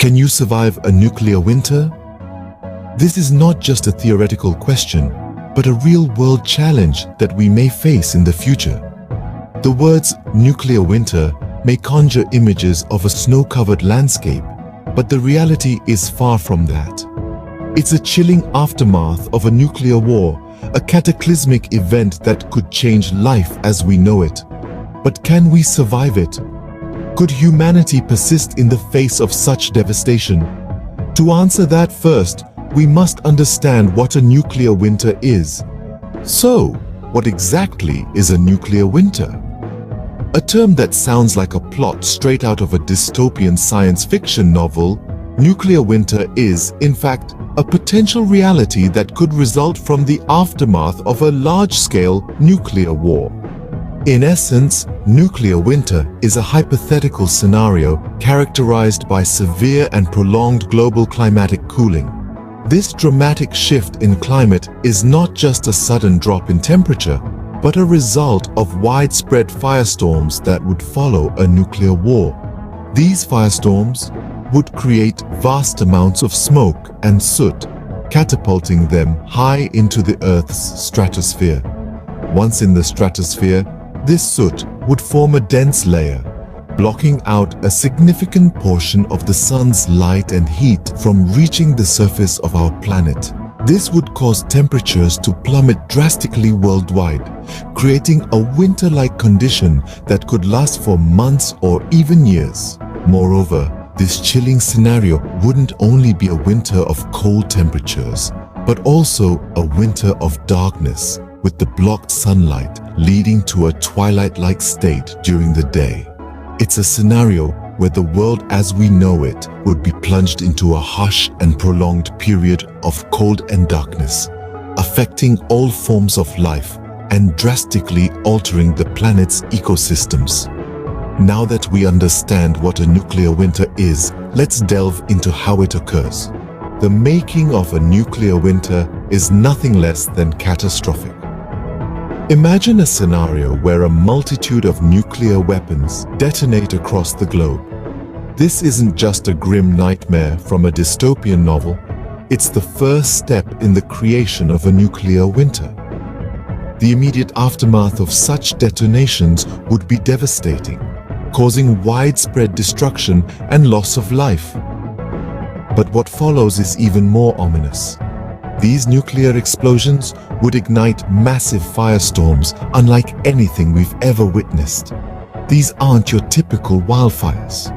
Can you survive a nuclear winter? This is not just a theoretical question, but a real-world challenge that we may face in the future. The words nuclear winter may conjure images of a snow-covered landscape, but the reality is far from that. It's a chilling aftermath of a nuclear war, a cataclysmic event that could change life as we know it. But can we survive it? Could humanity persist in the face of such devastation? To answer that first, we must understand what a nuclear winter is. So, what exactly is a nuclear winter? A term that sounds like a plot straight out of a dystopian science fiction novel, nuclear winter is, in fact, a potential reality that could result from the aftermath of a large-scale nuclear war. In essence, nuclear winter is a hypothetical scenario characterized by severe and prolonged global climatic cooling. This dramatic shift in climate is not just a sudden drop in temperature, but a result of widespread firestorms that would follow a nuclear war. These firestorms would create vast amounts of smoke and soot, catapulting them high into the Earth's stratosphere. Once in the stratosphere, this soot would form a dense layer, blocking out a significant portion of the sun's light and heat from reaching the surface of our planet. This would cause temperatures to plummet drastically worldwide, creating a winter-like condition that could last for months or even years. Moreover, this chilling scenario wouldn't only be a winter of cold temperatures, but also a winter of darkness, with the blocked sunlight leading to a twilight-like state during the day. It's a scenario where the world as we know it would be plunged into a harsh and prolonged period of cold and darkness, affecting all forms of life and drastically altering the planet's ecosystems. Now that we understand what a nuclear winter is, let's delve into how it occurs. The making of a nuclear winter is nothing less than catastrophic. Imagine a scenario where a multitude of nuclear weapons detonate across the globe. This isn't just a grim nightmare from a dystopian novel, it's the first step in the creation of a nuclear winter. The immediate aftermath of such detonations would be devastating, causing widespread destruction and loss of life. But what follows is even more ominous. These nuclear explosions would ignite massive firestorms unlike anything we've ever witnessed. These aren't your typical wildfires.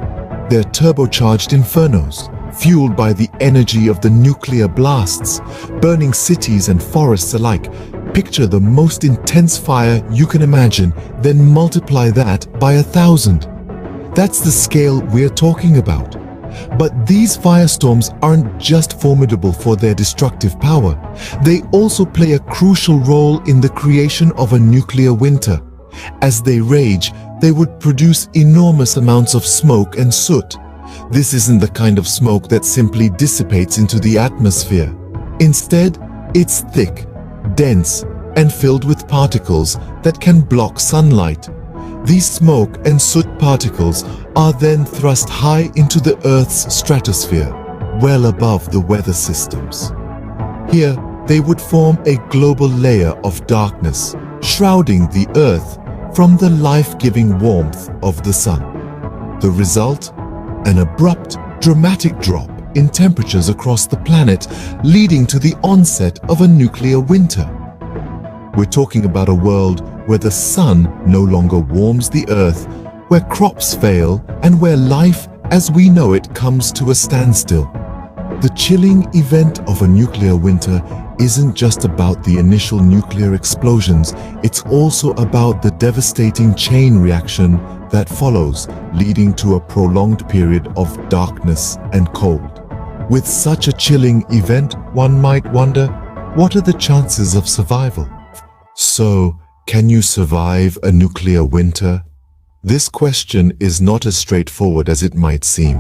They're turbocharged infernos, fueled by the energy of the nuclear blasts, burning cities and forests alike. Picture the most intense fire you can imagine, then multiply that by 1,000. That's the scale we're talking about. But these firestorms aren't just formidable for their destructive power. They also play a crucial role in the creation of a nuclear winter. As they rage, they would produce enormous amounts of smoke and soot. This isn't the kind of smoke that simply dissipates into the atmosphere. Instead, it's thick, dense, and filled with particles that can block sunlight. These smoke and soot particles are then thrust high into the Earth's stratosphere, well above the weather systems. Here, they would form a global layer of darkness, shrouding the Earth from the life-giving warmth of the sun. The result? An abrupt, dramatic drop in temperatures across the planet, leading to the onset of a nuclear winter. We're talking about a world where the sun no longer warms the Earth, where crops fail, and where life as we know it comes to a standstill. The chilling event of a nuclear winter isn't just about the initial nuclear explosions, it's also about the devastating chain reaction that follows, leading to a prolonged period of darkness and cold. With such a chilling event, one might wonder, what are the chances of survival? So, can you survive a nuclear winter? This question is not as straightforward as it might seem.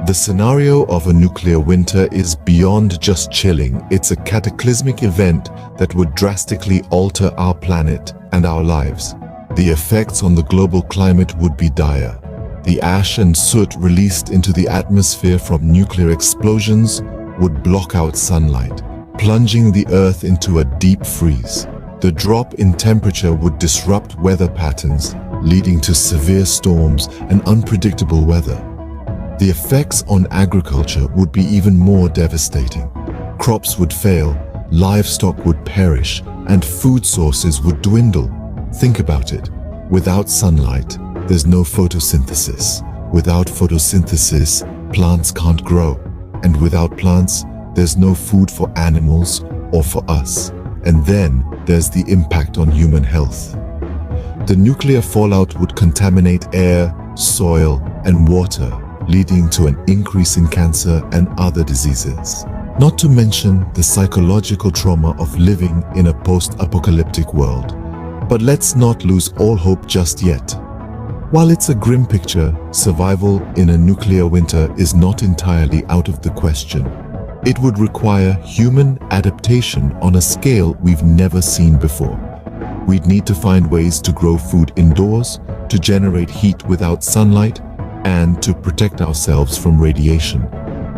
The scenario of a nuclear winter is beyond just chilling. It's a cataclysmic event that would drastically alter our planet and our lives. The effects on the global climate would be dire. The ash and soot released into the atmosphere from nuclear explosions would block out sunlight, plunging the Earth into a deep freeze. The drop in temperature would disrupt weather patterns, leading to severe storms and unpredictable weather. The effects on agriculture would be even more devastating. Crops would fail, livestock would perish, and food sources would dwindle. Think about it. Without sunlight, there's no photosynthesis. Without photosynthesis, plants can't grow. And without plants, there's no food for animals or for us. And then there's the impact on human health. The nuclear fallout would contaminate air, soil, and water, leading to an increase in cancer and other diseases. Not to mention the psychological trauma of living in a post-apocalyptic world. But let's not lose all hope just yet. While it's a grim picture, survival in a nuclear winter is not entirely out of the question. It would require human adaptation on a scale we've never seen before. We'd need to find ways to grow food indoors, to generate heat without sunlight, and to protect ourselves from radiation.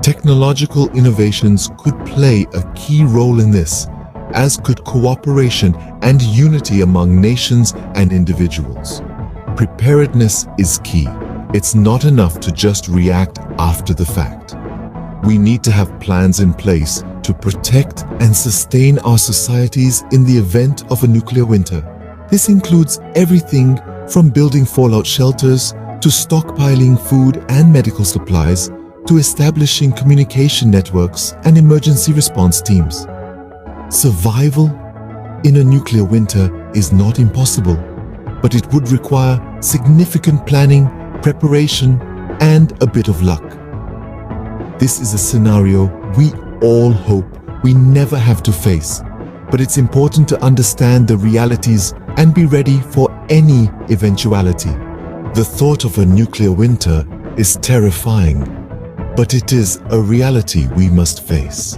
Technological innovations could play a key role in this, as could cooperation and unity among nations and individuals. Preparedness is key. It's not enough to just react after the fact. We need to have plans in place to protect and sustain our societies in the event of a nuclear winter. This includes everything from building fallout shelters to stockpiling food and medical supplies to establishing communication networks and emergency response teams. Survival in a nuclear winter is not impossible, but it would require significant planning, preparation, and a bit of luck. This is a scenario we all hope we never have to face, but it's important to understand the realities and be ready for any eventuality. The thought of a nuclear winter is terrifying, but it is a reality we must face.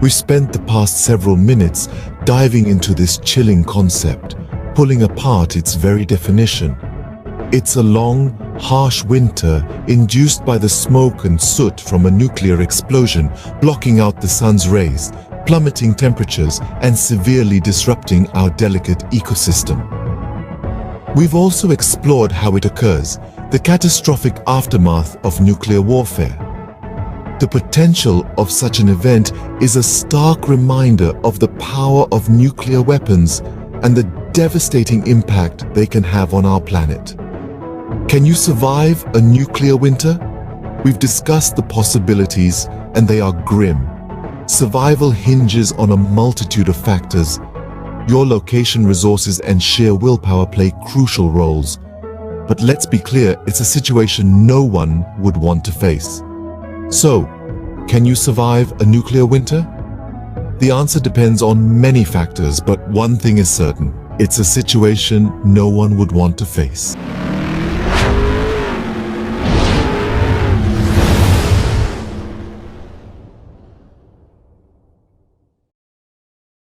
We've spent the past several minutes diving into this chilling concept, pulling apart its very definition. It's a long, harsh winter induced by the smoke and soot from a nuclear explosion, blocking out the sun's rays, plummeting temperatures, and severely disrupting our delicate ecosystem. We've also explored how it occurs, the catastrophic aftermath of nuclear warfare. The potential of such an event is a stark reminder of the power of nuclear weapons and the devastating impact they can have on our planet. Can you survive a nuclear winter? We've discussed the possibilities, and they are grim. Survival hinges on a multitude of factors. Your location, resources, and sheer willpower play crucial roles. But let's be clear, it's a situation no one would want to face. So, can you survive a nuclear winter? The answer depends on many factors, but one thing is certain. It's a situation no one would want to face.